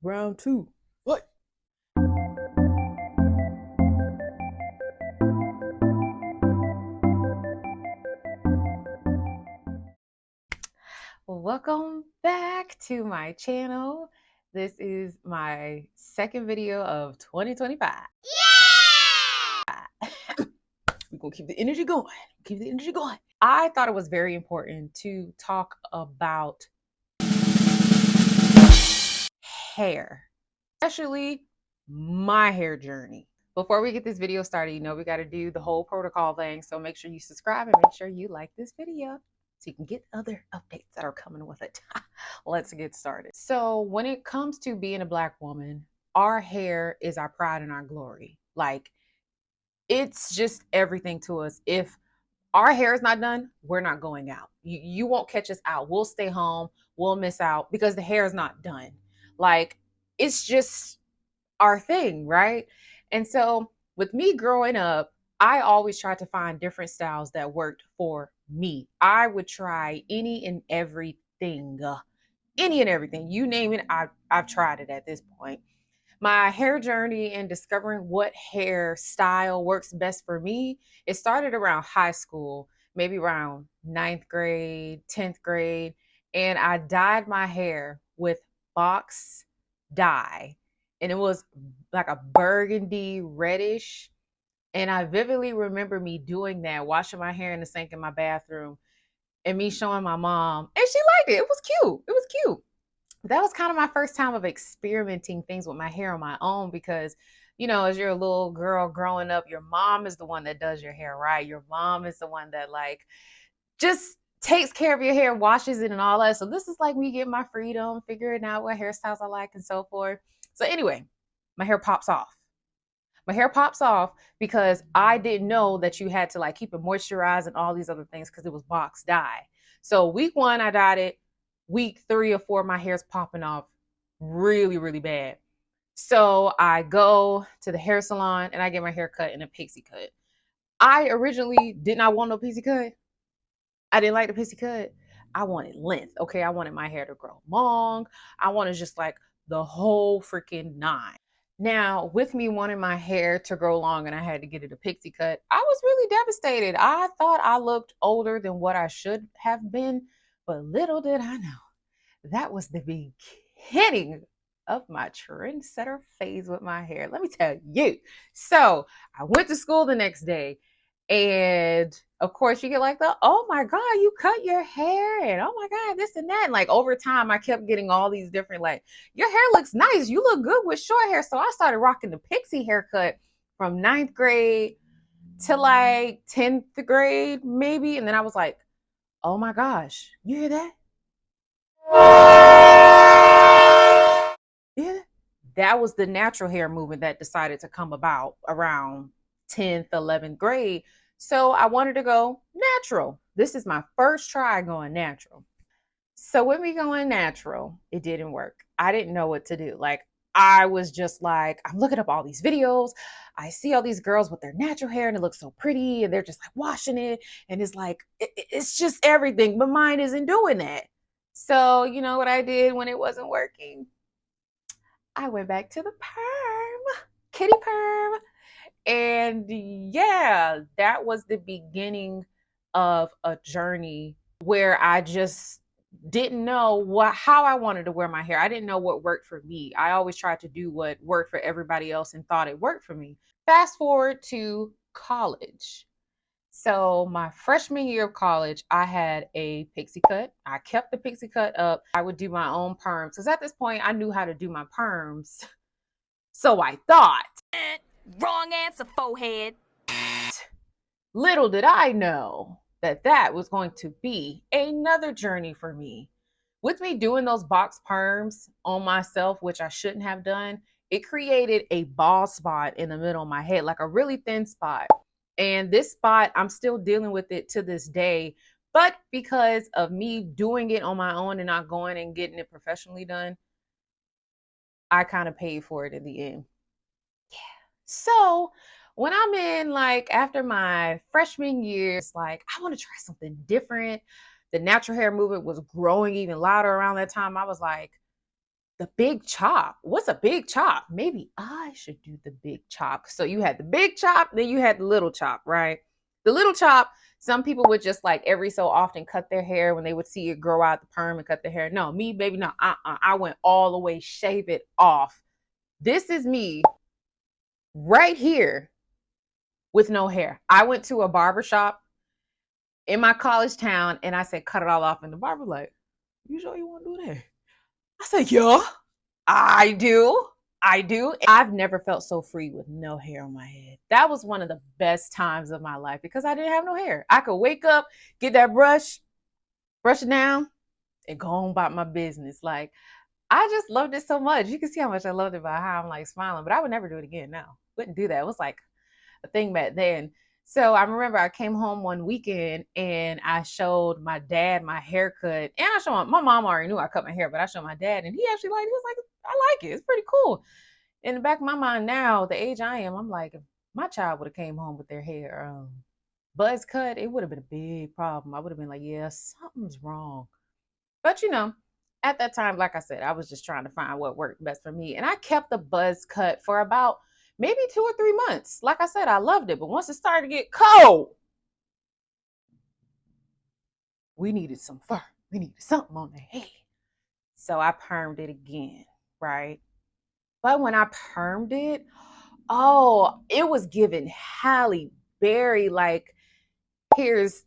Round two. What? Welcome back to my channel. This is my second video of 2025. Yeah! We're gonna keep the energy going. Keep the energy going. I thought it was very important to talk about hair, especially my hair journey. Before we get this video started, you know we got to do the whole protocol thing. So make sure you subscribe and make sure you like this video so you can get other updates that are coming with it. Let's get started. So when it comes to being a Black woman, our hair is our pride and our glory. Like, it's just everything to us. If our hair is not done, we're not going out. You won't catch us out. We'll stay home. We'll miss out because the hair is not done. Like, it's just our thing, right? And so with me growing up, I always tried to find different styles that worked for me. I would try any and everything, You name it, I've tried it at this point. My hair journey and discovering what hairstyle works best for me, it started around high school, maybe around ninth grade, 10th grade. And I dyed my hair with box dye. And it was like a burgundy reddish. And I vividly remember me doing that, washing my hair in the sink in my bathroom, and me showing my mom. And she liked it. It was cute. It was cute. That was kind of my first time of experimenting things with my hair on my own because, you know, as you're a little girl growing up, your mom is the one that does your hair, right? Your mom is the one that like just takes care of your hair, washes it and all that. So this is like me getting my freedom, figuring out what hairstyles I like and so forth. So anyway, my hair pops off. My hair pops off because I didn't know that you had to like keep it moisturized and all these other things because it was box dye. So week one, I dyed it. Week 3 or 4, my hair's popping off really, really bad. So I go to the hair salon and I get my hair cut in a pixie cut. I originally did not want no pixie cut. I didn't like the pixie cut. I wanted length. Okay. I wanted my hair to grow long. I wanted just like the whole freaking nine. Now, with me wanting my hair to grow long and I had to get it a pixie cut, I was really devastated. I thought I looked older than what I should have been, but little did I know that was the beginning of my trendsetter phase with my hair. Let me tell you. So I went to school the next day, and of course, you get like the, oh my God, you cut your hair, and oh my God, this and that. And like over time, I kept getting all these different, like, your hair looks nice. You look good with short hair. So I started rocking the pixie haircut from ninth grade to like 10th grade, maybe. And then I was like, oh my gosh, you hear that? Yeah. That was the natural hair movement that decided to come about around 10th, 11th grade. So I wanted to go natural. This is my first try going natural. So with me going natural, it didn't work. I didn't know what to do. Like, I was just like, I'm looking up all these videos. I see all these girls with their natural hair and it looks so pretty and they're just like washing it. And it's like, it's just everything. But mine isn't doing that. So, you know what I did when it wasn't working? I went back to the perm, kitty perm. And yeah, that was the beginning of a journey where I just didn't know how I wanted to wear my hair. I didn't know what worked for me. I always tried to do what worked for everybody else and thought it worked for me. Fast forward to college. So my freshman year of college, I had a pixie cut. I kept the pixie cut up. I would do my own perms because at this point I knew how to do my perms. So I thought. Wrong answer, forehead. Little did I know that that was going to be another journey for me. With me doing those box perms on myself, which I shouldn't have done, it created a bald spot in the middle of my head, like a really thin spot. And this spot, I'm still dealing with it to this day. But because of me doing it on my own and not going and getting it professionally done, I kind of paid for it in the end. Yeah. So when I'm in, like, after my freshman year, it's like, I want to try something different. The natural hair movement was growing even louder around that time. I was like, the big chop. What's a big chop? Maybe I should do the big chop. So you had the big chop, then you had the little chop, right? The little chop, some people would just like every so often cut their hair when they would see it grow out the perm and cut their hair. No, me, baby, no. I went all the way, shave it off. This is me right here with no hair. I went to a barber shop in my college town and I said, cut it all off. And the barber like, you sure you want to do that? I said, yeah, I do. I do. I've never felt so free with no hair on my head. That was one of the best times of my life because I didn't have no hair. I could wake up, get that brush it down, and go on about my business. Like, I just loved it so much. You can see how much I loved it by how I'm like smiling, but I would never do it again. No, wouldn't do that. It was like a thing back then. So I remember I came home one weekend and I showed my dad my haircut. And I showed my mom already knew I cut my hair, but I showed my dad and he actually liked it. He was like, I like it. It's pretty cool. In the back of my mind now, the age I am, I'm like, if my child would have came home with their hair buzz cut, it would have been a big problem. I would have been like, yeah, something's wrong. But at that time, like I said, I was just trying to find what worked best for me. And I kept the buzz cut for about maybe 2 or 3 months. Like I said, I loved it. But once it started to get cold, we needed some fur. We needed something on the head. So I permed it again, right? But when I permed it, oh, it was giving Halle Berry, like, this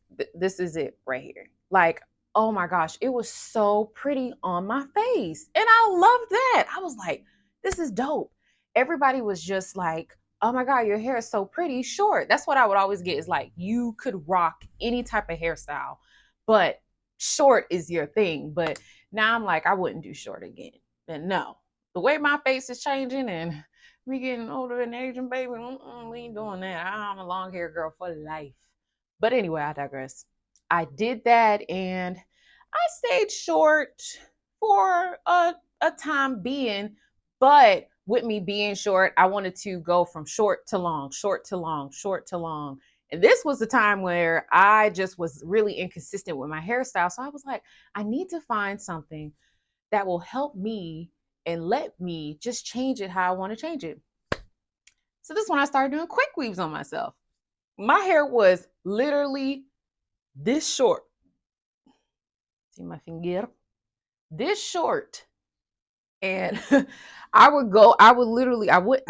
is it right here. Like, oh my gosh, it was so pretty on my face. And I loved that. I was like, this is dope. Everybody was just like, oh my God, your hair is so pretty. Short. That's what I would always get is like, you could rock any type of hairstyle, but short is your thing. But now I'm like, I wouldn't do short again. And no, the way my face is changing and me getting older and aging, baby, we ain't doing that. I'm a long hair girl for life. But anyway, I digress. I did that and I stayed short for a time being, but with me being short, I wanted to go from short to long, short to long, short to long. And this was the time where I just was really inconsistent with my hairstyle. So I was like, I need to find something that will help me and let me just change it how I want to change it. So this is when I started doing quick weaves on myself. My hair was literally this short. See my finger? This short. And I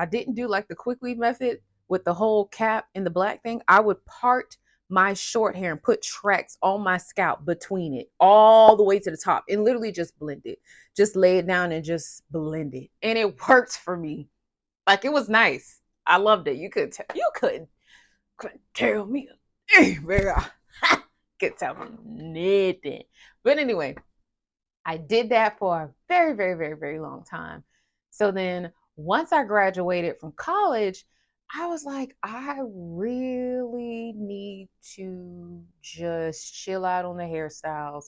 didn't do like the quick weave method with the whole cap and the black thing. I would part my short hair and put tracks on my scalp between it all the way to the top and literally just blend it. Just lay it down and just blend it. And it worked for me. Like, it was nice. I loved it. You couldn't tell me could tell me nothing. But anyway, I did that for a very, very, very, very long time. So then once I graduated from college, I was like, I really need to just chill out on the hairstyles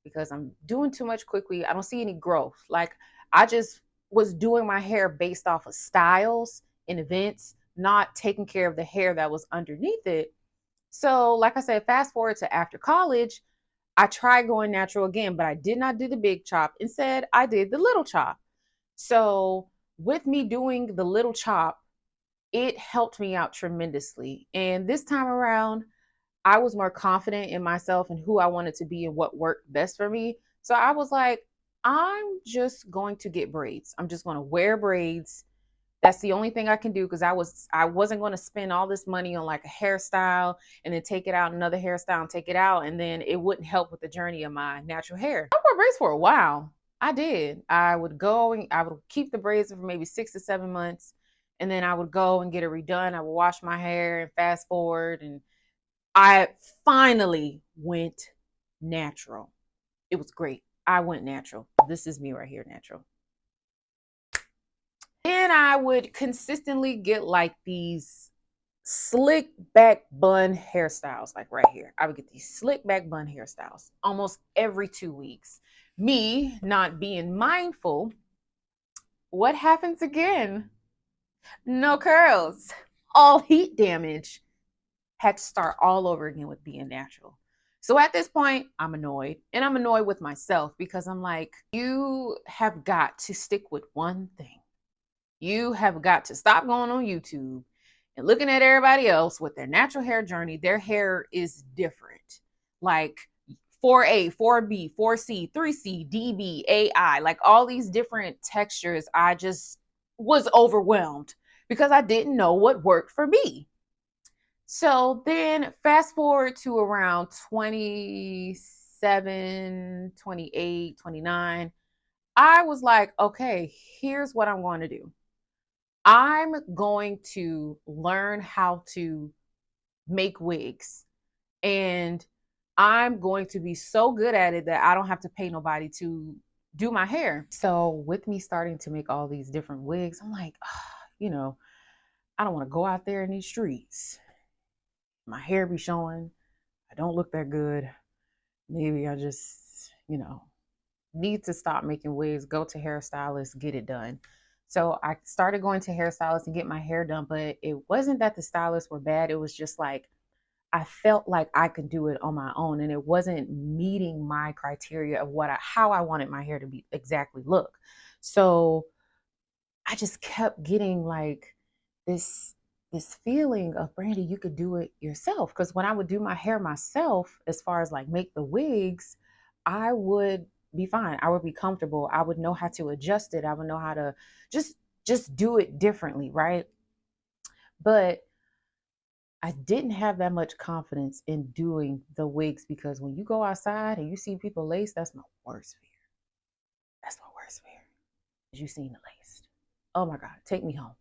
because I'm doing too much quickly. I don't see any growth. Like, I just was doing my hair based off of styles and events, not taking care of the hair that was underneath it. So, like I said, fast forward to after college, I tried going natural again, but I did not do the big chop. Instead, I did the little chop. So, with me doing the little chop, it helped me out tremendously. And this time around, I was more confident in myself and who I wanted to be and what worked best for me. So, I was like, I'm just going to get braids. I'm just going to wear braids. That's the only thing I can do because I wasn't going to spend all this money on like a hairstyle and then take it out, another hairstyle and take it out, and then it wouldn't help with the journey of my natural hair. I wore braids for a while. I did. I would go and I would keep the braids for maybe 6 to 7 months, and then I would go and get it redone. I would wash my hair and fast forward, and I finally went natural. It was great. I went natural. This is me right here, natural. Then I would consistently get like these slick back bun hairstyles, like right here. I would get these slick back bun hairstyles almost every 2 weeks. Me not being mindful, what happens again? No curls, all heat damage. Had to start all over again with being natural. So at this point, I'm annoyed, and I'm annoyed with myself because I'm like, you have got to stick with one thing. You have got to stop going on YouTube and looking at everybody else with their natural hair journey. Their hair is different. Like 4A, 4B, 4C, 3C, DB, AI, like all these different textures. I just was overwhelmed because I didn't know what worked for me. So then fast forward to around 27, 28, 29. I was like, okay, here's what I'm going to do. I'm going to learn how to make wigs, and I'm going to be so good at it that I don't have to pay nobody to do my hair. So with me starting to make all these different wigs, I'm like, you know, I don't want to go out there in these streets. My hair be showing. I don't look that good. Maybe I just, need to stop making wigs, go to hairstylists, get it done. So I started going to hairstylists and get my hair done, but it wasn't that the stylists were bad. It was just like I felt like I could do it on my own, and it wasn't meeting my criteria of how I wanted my hair to be exactly look. So I just kept getting like this this feeling of, Brandy, you could do it yourself. Because when I would do my hair myself, as far as like make the wigs, I would be fine. I would be comfortable. I would know how to adjust it. I would know how to just do it differently, right? But I didn't have that much confidence in doing the wigs because when you go outside and you see people laced, that's my worst fear. That's my worst fear. You seen the laced. Oh my God, take me home.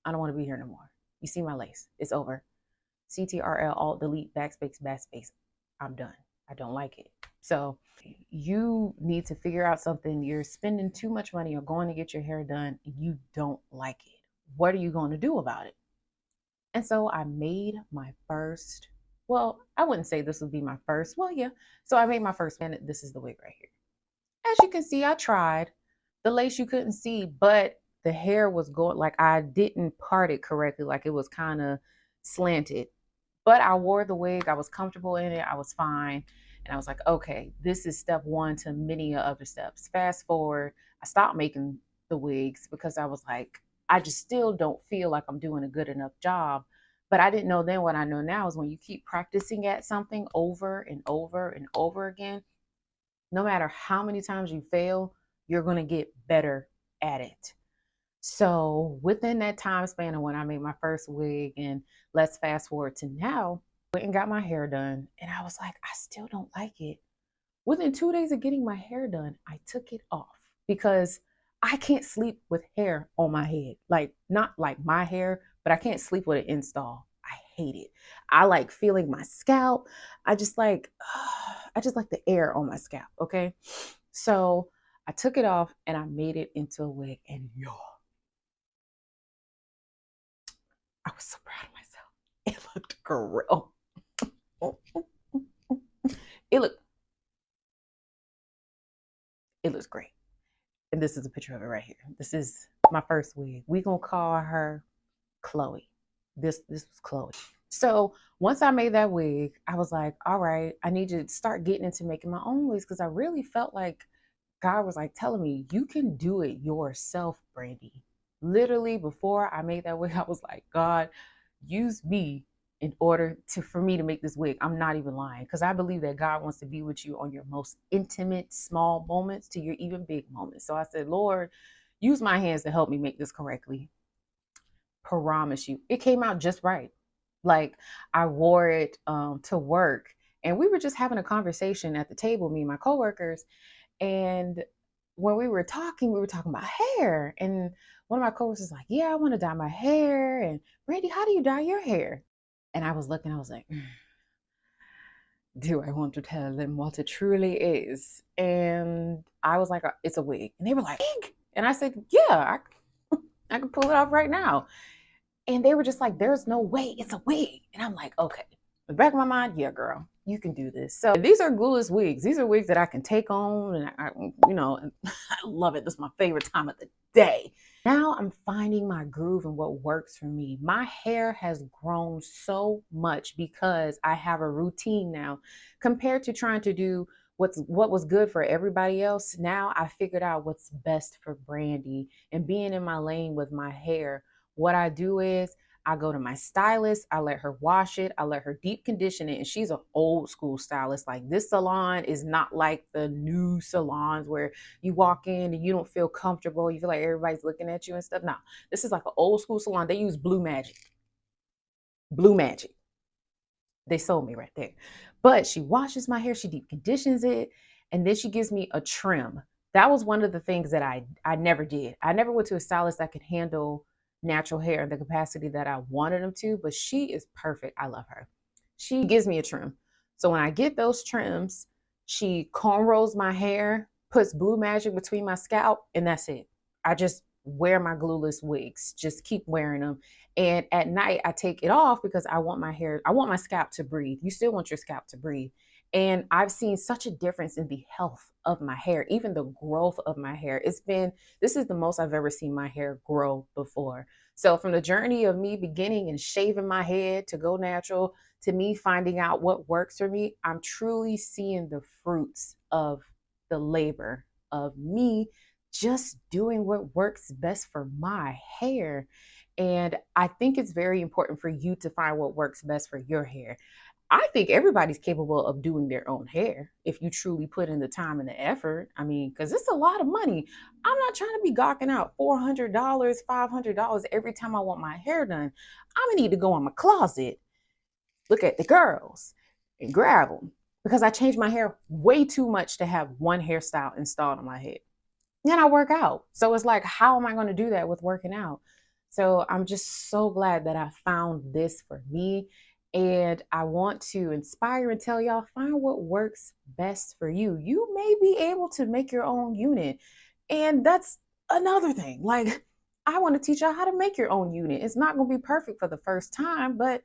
I don't want to be here no more. You see my lace. It's over. CTRL, Alt, Delete, Backspace, Backspace. I'm done. I don't like it. So you need to figure out something. You're spending too much money or going to get your hair done and you don't like it. What are you going to do about it? And so I made my first, well, I wouldn't say this would be my first. Well, yeah. So I made my first man. This is the wig right here. As you can see, I tried. The lace you couldn't see, but the hair was going, like I didn't part it correctly, like it was kind of slanted. But I wore the wig, I was comfortable in it, I was fine. And I was like, okay, this is step one to many other steps. Fast forward, I stopped making the wigs because I was like, I just still don't feel like I'm doing a good enough job. But I didn't know then what I know now is when you keep practicing at something over and over and over again, no matter how many times you fail, you're going to get better at it. So within that time span of when I made my first wig, and let's fast forward to now, went and got my hair done. And I was like, I still don't like it. Within 2 days of getting my hair done, I took it off because I can't sleep with hair on my head. Like, not like my hair, but I can't sleep with an install. I hate it. I like feeling my scalp. I just like, I just like the air on my scalp. Okay. So I took it off and I made it into a wig. And y'all, I was so proud of myself. It looked great. Oh, it looked, it looks great. And this is a picture of it right here. This is my first wig. We gonna call her Chloe. This was Chloe. So once I made that wig, I was like, all right, I need to start getting into making my own wigs because I really felt like God was like telling me, you can do it yourself, Brandy. Literally, before I made that wig, I was like, God, use me in order for me to make this wig. I'm not even lying because I believe that God wants to be with you on your most intimate, small moments to your even big moments. So I said, Lord, use my hands to help me make this correctly. Promise you, it came out just right. Like I wore it to work, and we were just having a conversation at the table, me and my coworkers, and when we were talking about hair. And one of my coworkers was like, yeah, I want to dye my hair. And Brandy, how do you dye your hair? And I was looking, I was like, do I want to tell them what it truly is? And I was like, it's a wig. And they were like, wig? And I said, yeah, I can pull it off right now. And they were just like, there's no way, it's a wig. And I'm like, okay. In the back of my mind, yeah, girl, You can do this. So these are glueless wigs. These are wigs that I can take on, and I love it. This is my favorite time of the day. Now I'm finding my groove and what works for me. My hair has grown so much because I have a routine now compared to trying to do what was good for everybody else. Now I figured out what's best for Brandy and being in my lane with my hair. What I do is I go to my stylist, I let her wash it, I let her deep condition it, and she's an old school stylist. Like, this salon is not like the new salons where you walk in and you don't feel comfortable, you feel like everybody's looking at you and stuff. No, this is like an old school salon. They use blue magic. Blue magic. They sold me right there. But she washes my hair, she deep conditions it, and then she gives me a trim. That was one of the things that I never did. I never went to a stylist that could handle natural hair in the capacity that I wanted them to, but she is perfect. I love her. She gives me a trim. So when I get those trims, she cornrows my hair, puts blue magic between my scalp, and that's it. I just wear my glueless wigs, just keep wearing them. And at night, I take it off because I want my scalp to breathe. You still want your scalp to breathe. And I've seen such a difference in the health of my hair, even the growth of my hair. This is the most I've ever seen my hair grow before. So from the journey of me beginning and shaving my head to go natural to me finding out what works for me, I'm truly seeing the fruits of the labor of me just doing what works best for my hair. And I think it's very important for you to find what works best for your hair. I think everybody's capable of doing their own hair if you truly put in the time and the effort. I mean, because it's a lot of money. I'm not trying to be gawking out $400, $500 every time I want my hair done. I'm going to need to go in my closet, look at the girls, and grab them because I change my hair way too much to have one hairstyle installed on my head. Then I work out. So it's like, how am I going to do that with working out? So I'm just so glad that I found this for me. And I want to inspire and tell y'all, find what works best for you. You may be able to make your own unit. And that's another thing. Like, I want to teach y'all how to make your own unit. It's not going to be perfect for the first time, but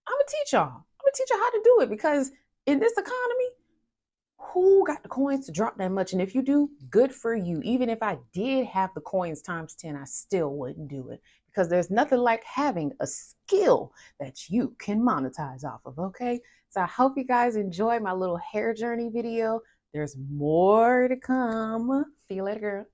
I'm going to teach y'all. I'm going to teach y'all how to do it because in this economy, who got the coins to drop that much? And if you do, good for you. Even if I did have the coins times 10, I still wouldn't do it because there's nothing like having a skill that you can monetize off of, okay? So I hope you guys enjoy my little hair journey video. There's more to come. See you later, girl.